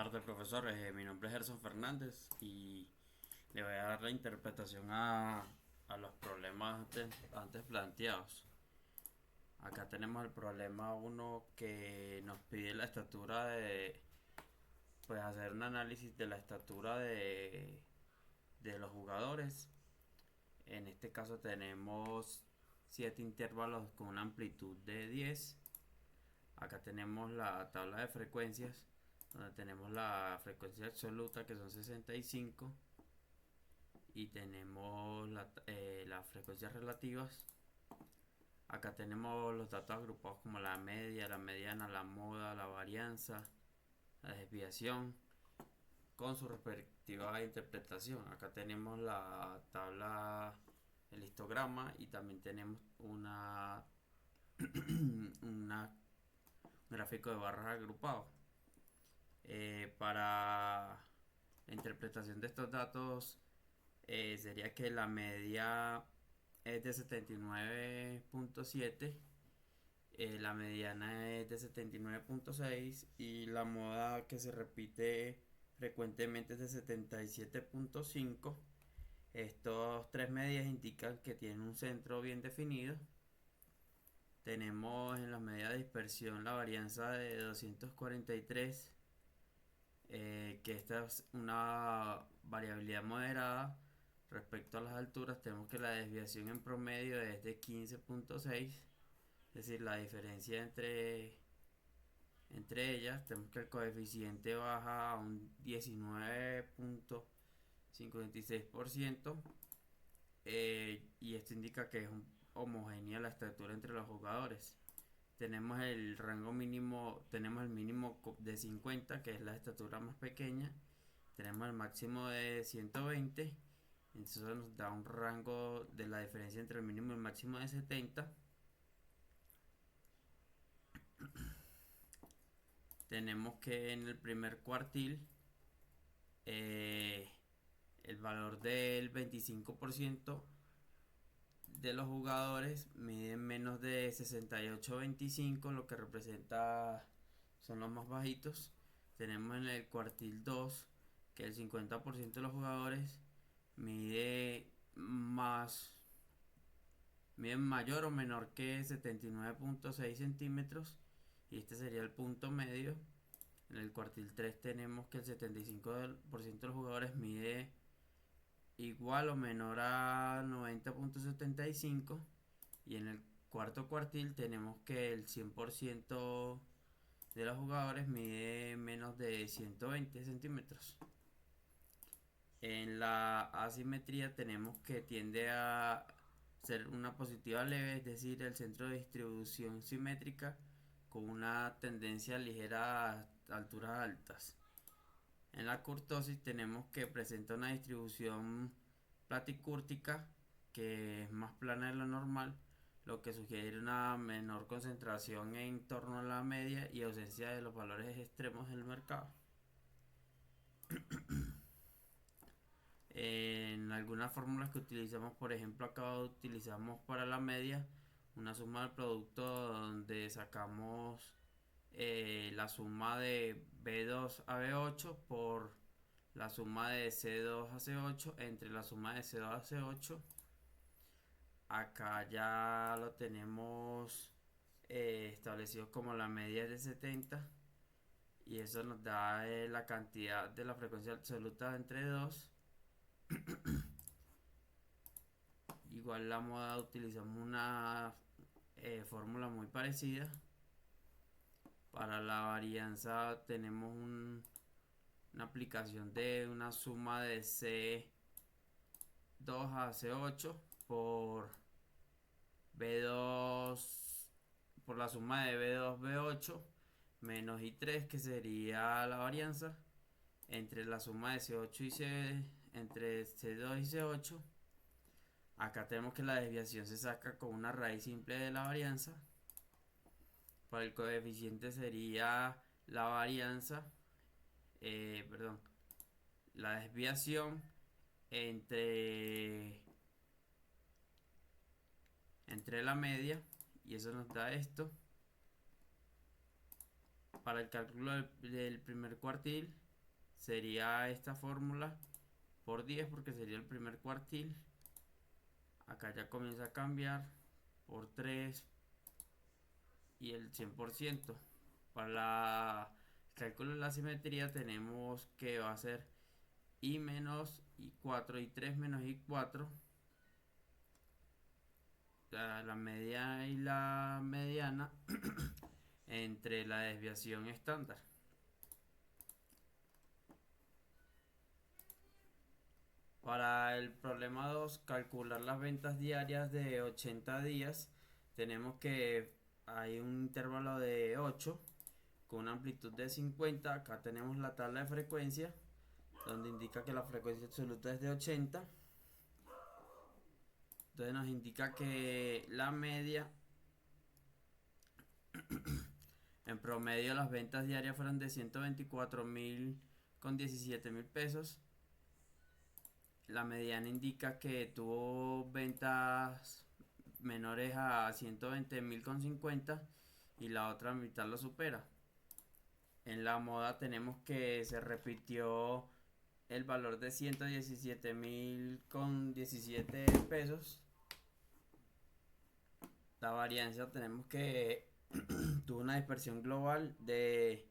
tardes, profesor. Mi nombre es Gerson Fernández y le voy a dar la interpretación a los problemas antes planteados. Acá tenemos el problema uno que nos pide la estatura pues hacer un análisis de la estatura de los jugadores. En este caso tenemos 7 intervalos con una amplitud de 10. Acá tenemos la tabla de frecuencias, donde tenemos la frecuencia absoluta que son 65 y tenemos las frecuencias relativas. Acá tenemos los datos agrupados como la media, la mediana, la moda, la varianza, la desviación con su respectiva interpretación. Acá tenemos la tabla, el histograma, y también tenemos un gráfico de barras agrupado. Para la interpretación de estos datos sería que la media es de 79.7, la mediana es de 79.6 y la moda que se repite frecuentemente es de 77.5. Estos tres medias indican que tienen un centro bien definido. Tenemos en la medida de dispersión la varianza de 243, que esta es una variabilidad moderada. Respecto a las alturas, tenemos que la desviación en promedio es de 15.6, es decir, la diferencia entre ellas. Tenemos que el coeficiente baja a un 19.56%, y esto indica que es homogénea la estatura entre los jugadores. Tenemos el rango mínimo, tenemos el mínimo de 50, que es la estatura más pequeña. Tenemos el máximo de 120. Entonces nos da un rango de la diferencia entre el mínimo y el máximo de 70. Tenemos que en el primer cuartil el valor del 25% de los jugadores miden menos de 68.25, lo que representa son los más bajitos. Tenemos en el cuartil 2 que el 50% de los jugadores mide mayor o menor que 79.6 centímetros, y este sería el punto medio. En el cuartil 3 tenemos que el 75% de los jugadores mide igual o menor a 90.75, y en el cuarto cuartil tenemos que el 100% de los jugadores mide menos de 120 centímetros. En la asimetría tenemos que tiende a ser una positiva leve, es decir, el centro de distribución simétrica con una tendencia ligera a alturas altas. En la kurtosis tenemos que presenta una distribución platicúrtica que es más plana de lo normal, lo que sugiere una menor concentración en torno a la media y ausencia de los valores extremos del mercado. En algunas fórmulas que utilizamos, por ejemplo, acá utilizamos para la media una suma del producto donde sacamos la suma de B2 a B8 por la suma de C2 a C8 entre la suma de C2 a C8. Acá ya lo tenemos establecido como la media de 70, y eso nos da la cantidad de la frecuencia absoluta entre 2. Igual la moda utilizamos una fórmula muy parecida. Para la varianza tenemos una aplicación de una suma de C2 a C8 por B2, por la suma de B2 B8 menos I3, que sería la varianza entre la suma de C8 entre C2 y C8. Acá tenemos que la desviación se saca con una raíz simple de la varianza. Para el coeficiente sería la varianza, perdón, la desviación entre la media, y eso nos da esto. Para el cálculo del primer cuartil sería esta fórmula por 10 porque sería el primer cuartil. Acá ya comienza a cambiar por 3 y el 100%. Para el cálculo de la simetría tenemos que va a ser I menos I4, I3 menos I4. La media y la mediana entre la desviación estándar. Para el problema 2, calcular las ventas diarias de 80 días, tenemos que hay un intervalo de 8 con una amplitud de 50. Acá tenemos la tabla de frecuencia, donde indica que la frecuencia absoluta es de 80. Entonces nos indica que la media, en promedio las ventas diarias fueron de 124.000 con 17.000 pesos. La mediana indica que tuvo ventas menores a 120.000 con 50 y la otra mitad lo supera. En la moda tenemos que se repitió el valor de 117.000 con 17 pesos. La varianza tenemos que tuvo una dispersión global de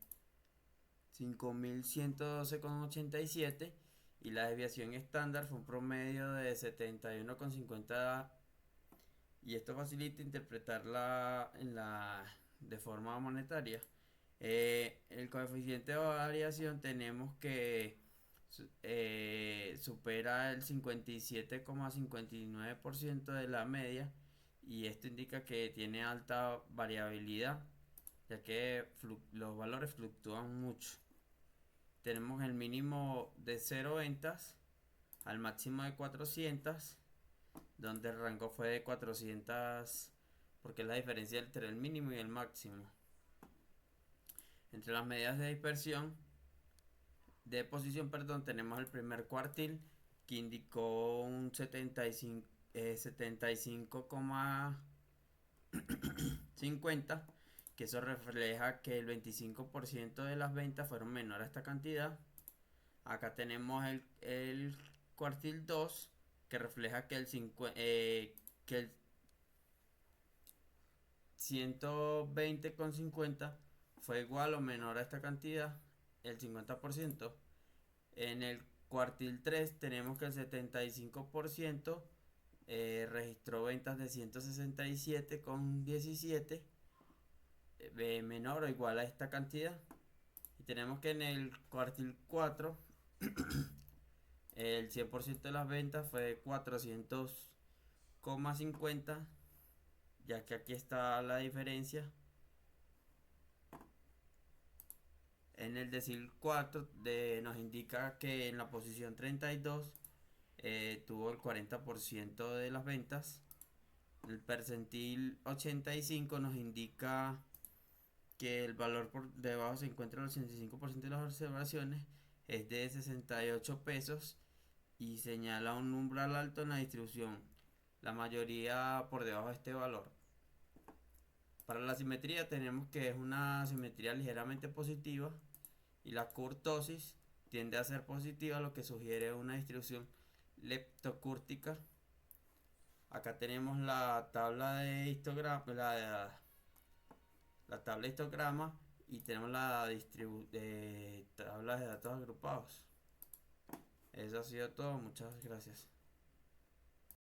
5.112,87 y la desviación estándar fue un promedio de 71,50 y esto facilita interpretarla de forma monetaria. El coeficiente de variación tenemos que supera el 57,59% de la media y esto indica que tiene alta variabilidad ya que los valores fluctúan mucho. Tenemos el mínimo de 0 ventas al máximo de 400, donde el rango fue de 400 porque es la diferencia entre el mínimo y el máximo. Entre las medidas de dispersión de posición, tenemos el primer cuartil que indicó un 75,50, que eso refleja que el 25% de las ventas fueron menores a esta cantidad. Acá tenemos el cuartil 2 que refleja que el 120,50 fue igual o menor a esta cantidad, el 50%. En el cuartil 3 tenemos que el 75% registró ventas de 167,17, menor o igual a esta cantidad. Y tenemos que en el cuartil 4 el 100% de las ventas fue de 400,50, ya que aquí está la diferencia. En el decil 4 nos indica que en la posición 32 tuvo el 40% de las ventas. El percentil 85 nos indica que el valor por debajo se encuentra el 85% de las observaciones, es de 68 pesos y señala un umbral alto en la distribución, la mayoría por debajo de este valor. Para la simetría tenemos que es una simetría ligeramente positiva y la kurtosis tiende a ser positiva, lo que sugiere una distribución leptocúrtica. Acá tenemos la tabla de histograma, la tabla de histograma y tenemos la tabla de datos agrupados. Eso ha sido todo, muchas gracias.